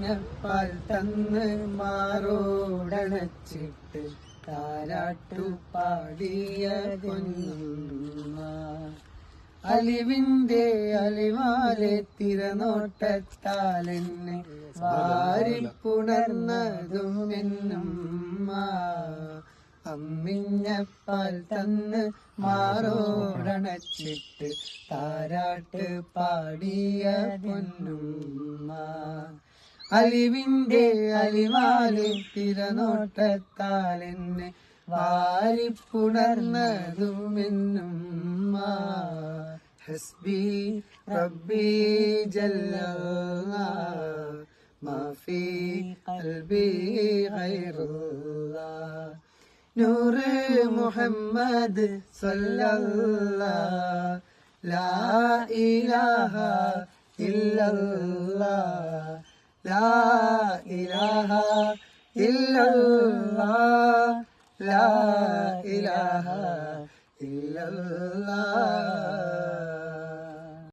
അമ്മിഞ്ഞപ്പാൽ തന്ന് മാറോടണച്ചിട്ട് താരാട്ടു പാടിയ പൊന്നുമ്മ. അലിവിന്റെ അലിവാലെ തിരനോട്ടത്താലെന്നെ വാരിപ്പുണർന്നതും എന്നുമ്മ. അമ്മിഞ്ഞപ്പാൽ തന്ന് മാറോടണച്ചിട്ട് താരാട്ട് പാടിയ പൊന്നുമ്മ. അലിവിന്റെ അലിവാലെ തിരനോട്ടത്താലെന്നെ വാരിപ്പുണർന്നതും എന്നുമ്മ. ഹസ്ബി റബ്ബി ജല്ലല്ലാഹ് മാ ഫീ ഖൽബി ഗൈറുല്ലാഹ്. നൂറ് മുഹമ്മദ് സല്ലല്ലാഹ് ലാ ഇലാഹ ഇല്ലല്ലാഹ് ലാ ഇലാഹ ഇല്ലല്ലാഹ് ലാ ഇലാഹ ഇല്ലല്ലാഹ്.